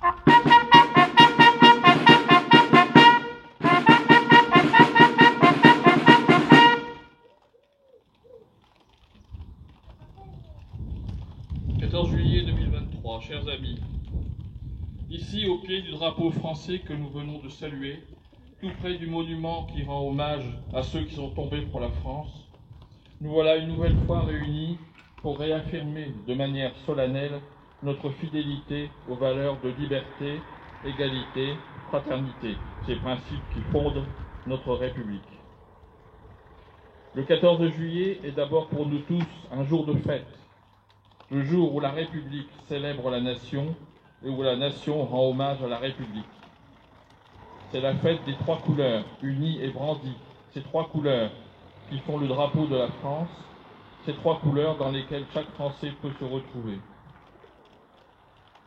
« 14 juillet 2023, chers amis, ici au pied du drapeau français que nous venons de saluer, tout près du monument qui rend hommage à ceux qui sont tombés pour la France, nous voilà une nouvelle fois réunis pour réaffirmer de manière solennelle notre fidélité aux valeurs de liberté, égalité, fraternité, ces principes qui fondent notre République. Le 14 juillet est d'abord pour nous tous un jour de fête, le jour où la République célèbre la nation et où la nation rend hommage à la République. C'est la fête des trois couleurs, unies et brandies, ces trois couleurs qui font le drapeau de la France, ces trois couleurs dans lesquelles chaque Français peut se retrouver.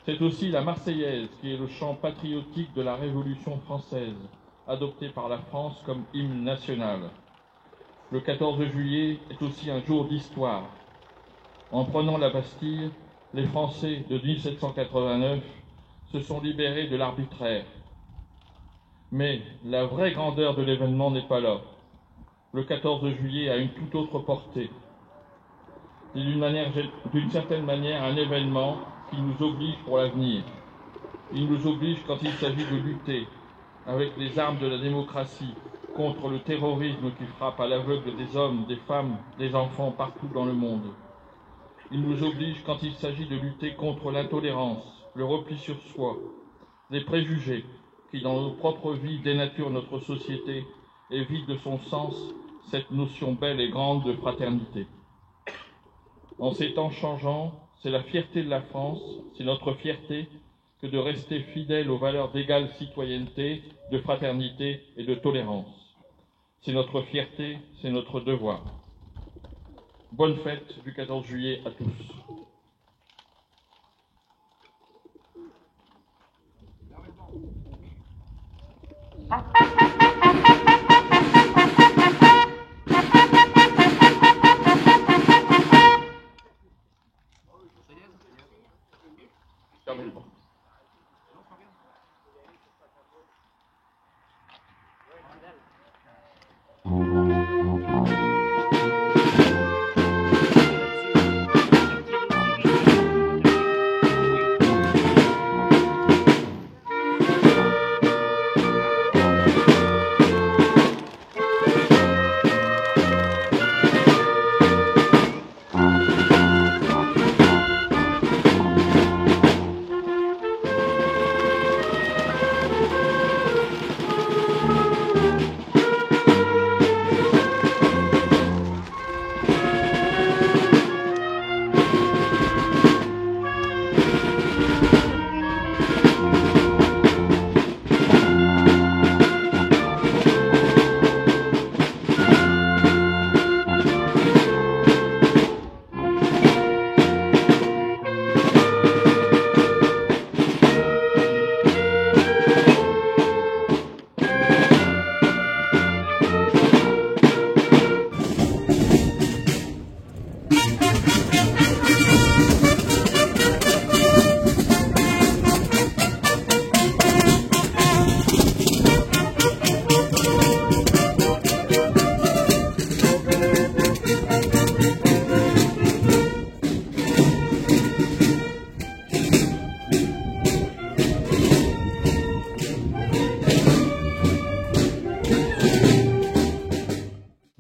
C'est aussi la Marseillaise qui est le chant patriotique de la Révolution française, adopté par la France comme hymne national. Le 14 juillet est aussi un jour d'histoire. En prenant la Bastille, les Français de 1789 se sont libérés de l'arbitraire. Mais la vraie grandeur de l'événement n'est pas là. Le 14 juillet a une toute autre portée. C'est d'une certaine manière un événement qui nous oblige pour l'avenir. Il nous oblige quand il s'agit de lutter avec les armes de la démocratie contre le terrorisme qui frappe à l'aveugle des hommes, des femmes, des enfants partout dans le monde. Il nous oblige quand il s'agit de lutter contre l'intolérance, le repli sur soi, les préjugés qui, dans nos propres vies, dénaturent notre société et vident de son sens cette notion belle et grande de fraternité. En ces temps changeants, c'est la fierté de la France, c'est notre fierté que de rester fidèle aux valeurs d'égale citoyenneté, de fraternité et de tolérance. C'est notre fierté, c'est notre devoir. Bonne fête du 14 juillet à tous. Terminé.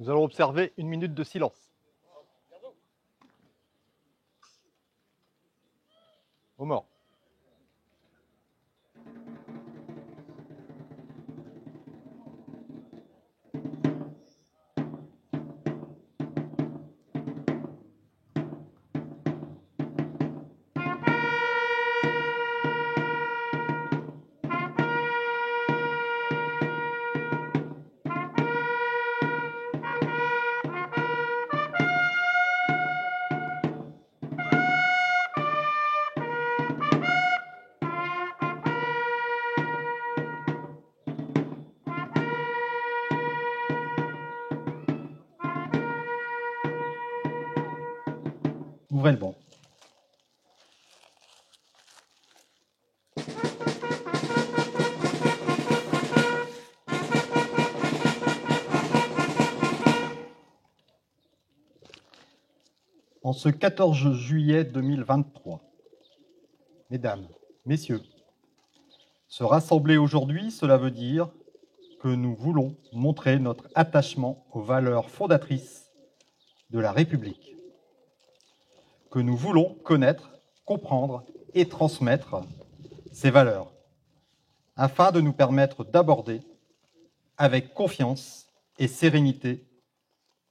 Nous allons observer une minute de silence. Aux morts. Ouvrez le banc. En ce 14 juillet 2023, mesdames, messieurs, se rassembler aujourd'hui, cela veut dire que nous voulons montrer notre attachement aux valeurs fondatrices de la République, que nous voulons connaître, comprendre et transmettre ces valeurs, afin de nous permettre d'aborder avec confiance et sérénité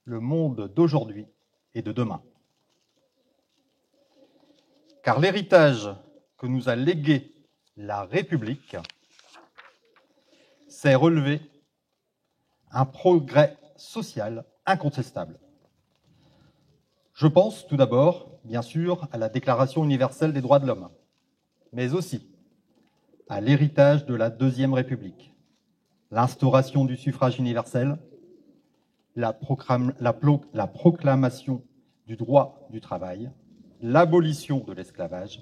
le monde d'aujourd'hui et de demain. Car l'héritage que nous a légué la République, c'est relever un progrès social incontestable. Je pense tout d'abord, bien sûr, à la Déclaration universelle des droits de l'homme, mais aussi à l'héritage de la Deuxième République, l'instauration du suffrage universel, la proclamation du droit du travail, l'abolition de l'esclavage,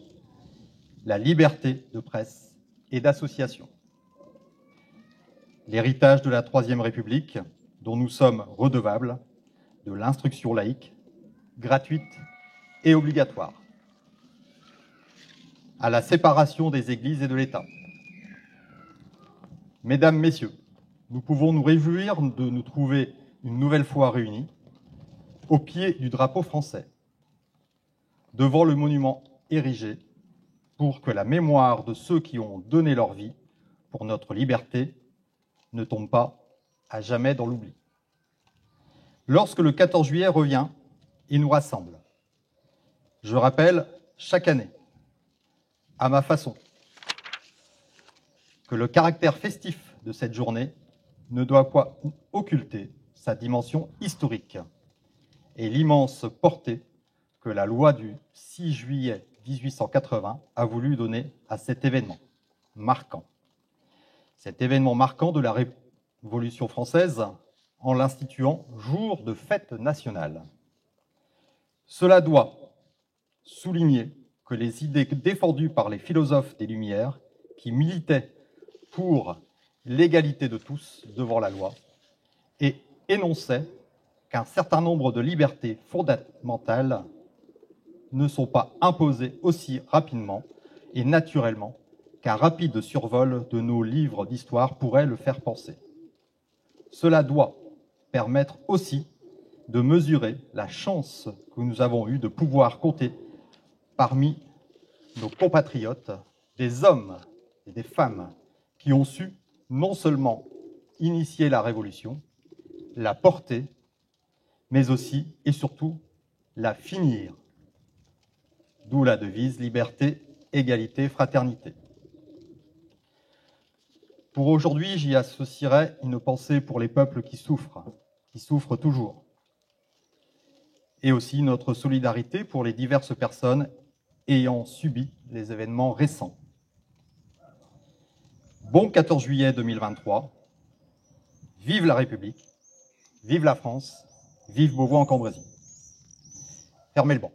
la liberté de presse et d'association. L'héritage de la Troisième République, dont nous sommes redevables, de l'instruction laïque, gratuite et obligatoire, à la séparation des églises et de l'État. Mesdames, Messieurs, nous pouvons nous réjouir de nous trouver une nouvelle fois réunis au pied du drapeau français, devant le monument érigé pour que la mémoire de ceux qui ont donné leur vie pour notre liberté ne tombe pas à jamais dans l'oubli. Lorsque le 14 juillet revient et nous rassemble, je rappelle chaque année, à ma façon, que le caractère festif de cette journée ne doit pas occulter sa dimension historique et l'immense portée que la loi du 6 juillet 1880 a voulu donner à cet événement marquant. Cet événement marquant de la Révolution française en l'instituant jour de fête nationale. Cela doit souligner que les idées défendues par les philosophes des Lumières, qui militaient pour l'égalité de tous devant la loi, et énonçaient qu'un certain nombre de libertés fondamentales ne sont pas imposées aussi rapidement et naturellement qu'un rapide survol de nos livres d'histoire pourrait le faire penser. Cela doit permettre aussi de mesurer la chance que nous avons eue de pouvoir compter parmi nos compatriotes des hommes et des femmes qui ont su non seulement initier la Révolution, la porter, mais aussi et surtout la finir. D'où la devise liberté, égalité, fraternité. Pour aujourd'hui, j'y associerai une pensée pour les peuples qui souffrent toujours, et aussi notre solidarité pour les diverses personnes ayant subi les événements récents. Bon 14 juillet 2023, vive la République, vive la France, vive Beauvois-en-Cambrésis. Fermez le banc.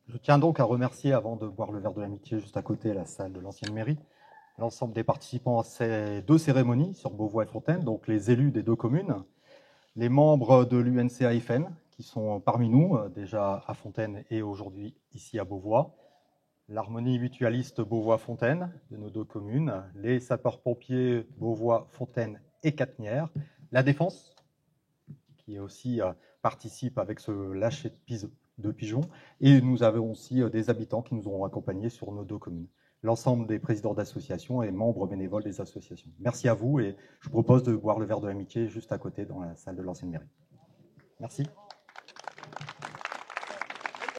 Je tiens donc à remercier, avant de boire le verre de l'amitié juste à côté, la salle de l'ancienne mairie, l'ensemble des participants à ces deux cérémonies sur Beauvois et Fontaine, donc les élus des deux communes, les membres de l'UNCA-IFN qui sont parmi nous, déjà à Fontaine et aujourd'hui ici à Beauvois. L'harmonie mutualiste Beauvois-Fontaine de nos 2 communes, les sapeurs-pompiers Beauvois-Fontaine et Catenières, la Défense, qui aussi participe avec ce lâcher de pigeons, et nous avons aussi des habitants qui nous ont accompagnés sur nos 2 communes. L'ensemble des présidents d'associations et membres bénévoles des associations. Merci à vous et je vous propose de boire le verre de l'amitié juste à côté dans la salle de l'ancienne mairie. Merci.